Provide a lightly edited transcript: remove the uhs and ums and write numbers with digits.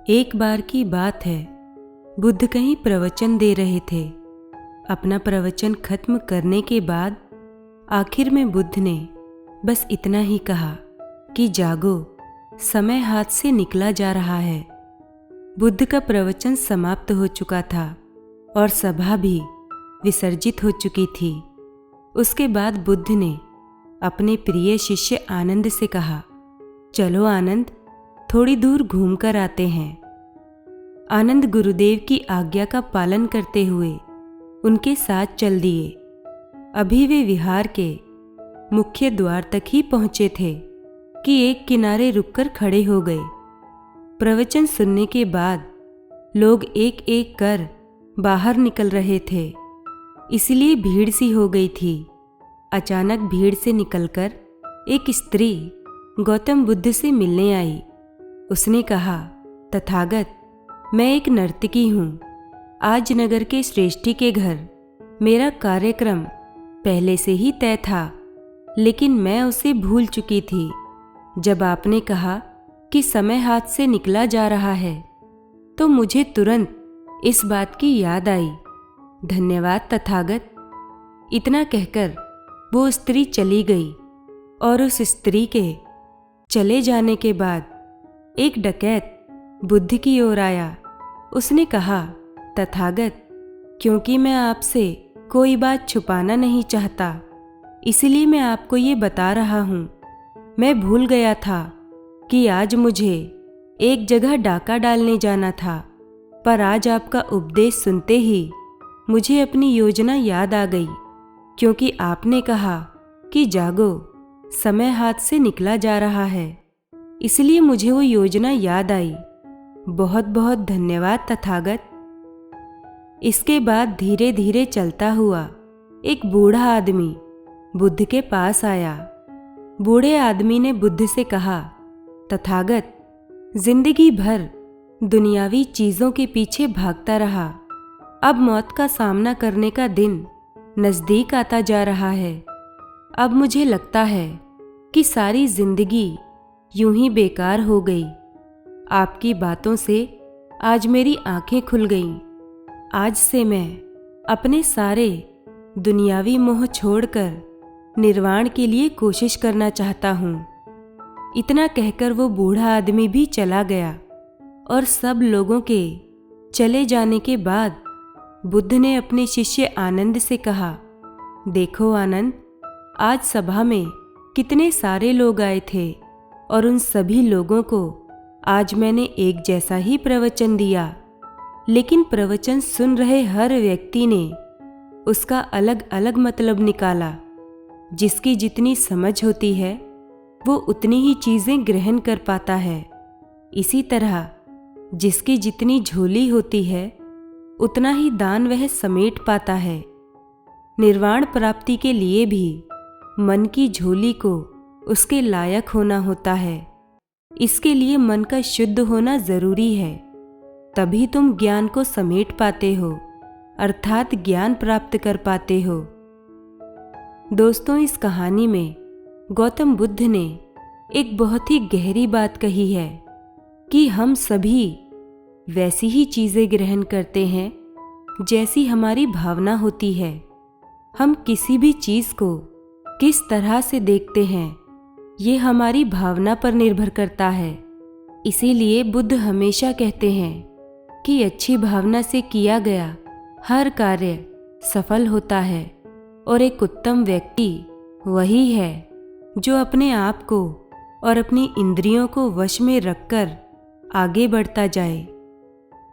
एक बार की बात है, बुद्ध कहीं प्रवचन दे रहे थे। अपना प्रवचन खत्म करने के बाद आखिर में बुद्ध ने बस इतना ही कहा कि जागो, समय हाथ से निकला जा रहा है। बुद्ध का प्रवचन समाप्त हो चुका था और सभा भी विसर्जित हो चुकी थी। उसके बाद बुद्ध ने अपने प्रिय शिष्य आनंद से कहा, चलो आनंद, थोड़ी दूर घूमकर आते हैं। आनंद गुरुदेव की आज्ञा का पालन करते हुए उनके साथ चल दिए। अभी वे विहार के मुख्य द्वार तक ही पहुंचे थे कि एक किनारे रुककर खड़े हो गए। प्रवचन सुनने के बाद लोग एक एक कर बाहर निकल रहे थे, इसलिए भीड़ सी हो गई थी। अचानक भीड़ से निकलकर एक स्त्री गौतम बुद्ध से मिलने आई। उसने कहा, तथागत, मैं एक नर्तकी हूँ। आज नगर के श्रेष्ठी के घर मेरा कार्यक्रम पहले से ही तय था, लेकिन मैं उसे भूल चुकी थी। जब आपने कहा कि समय हाथ से निकला जा रहा है, तो मुझे तुरंत इस बात की याद आई। धन्यवाद तथागत। इतना कहकर वो स्त्री चली गई और उस स्त्री के चले जाने के बाद एक डकैत बुद्ध की ओर आया। उसने कहा, तथागत, क्योंकि मैं आपसे कोई बात छुपाना नहीं चाहता, इसलिए मैं आपको ये बता रहा हूँ। मैं भूल गया था कि आज मुझे एक जगह डाका डालने जाना था, पर आज आपका उपदेश सुनते ही मुझे अपनी योजना याद आ गई, क्योंकि आपने कहा कि जागो, समय हाथ से निकला जा रहा है, इसलिए मुझे वो योजना याद आई। बहुत बहुत धन्यवाद तथागत। इसके बाद धीरे धीरे चलता हुआ एक बूढ़ा आदमी बुद्ध के पास आया। बूढ़े आदमी ने बुद्ध से कहा, तथागत, जिंदगी भर दुनियावी चीज़ों के पीछे भागता रहा। अब मौत का सामना करने का दिन नज़दीक आता जा रहा है। अब मुझे लगता है कि सारी जिंदगी यूं ही बेकार हो गई। आपकी बातों से आज मेरी आंखें खुल गईं। आज से मैं अपने सारे दुनियावी मोह छोड़कर निर्वाण के लिए कोशिश करना चाहता हूँ। इतना कहकर वो बूढ़ा आदमी भी चला गया और सब लोगों के चले जाने के बाद बुद्ध ने अपने शिष्य आनंद से कहा, देखो आनंद, आज सभा में कितने सारे लोग आए थे और उन सभी लोगों को आज मैंने एक जैसा ही प्रवचन दिया, लेकिन प्रवचन सुन रहे हर व्यक्ति ने उसका अलग अलग मतलब निकाला। जिसकी जितनी समझ होती है वो उतनी ही चीज़ें ग्रहण कर पाता है। इसी तरह जिसकी जितनी झोली होती है उतना ही दान वह समेट पाता है। निर्वाण प्राप्ति के लिए भी मन की झोली को उसके लायक होना होता है। इसके लिए मन का शुद्ध होना जरूरी है, तभी तुम ज्ञान को समेट पाते हो, अर्थात ज्ञान प्राप्त कर पाते हो। दोस्तों, इस कहानी में गौतम बुद्ध ने एक बहुत ही गहरी बात कही है कि हम सभी वैसी ही चीज़ें ग्रहण करते हैं जैसी हमारी भावना होती है। हम किसी भी चीज़ को किस तरह से देखते हैं ये हमारी भावना पर निर्भर करता है। इसीलिए बुद्ध हमेशा कहते हैं कि अच्छी भावना से किया गया हर कार्य सफल होता है और एक उत्तम व्यक्ति वही है जो अपने आप को और अपनी इंद्रियों को वश में रखकर आगे बढ़ता जाए।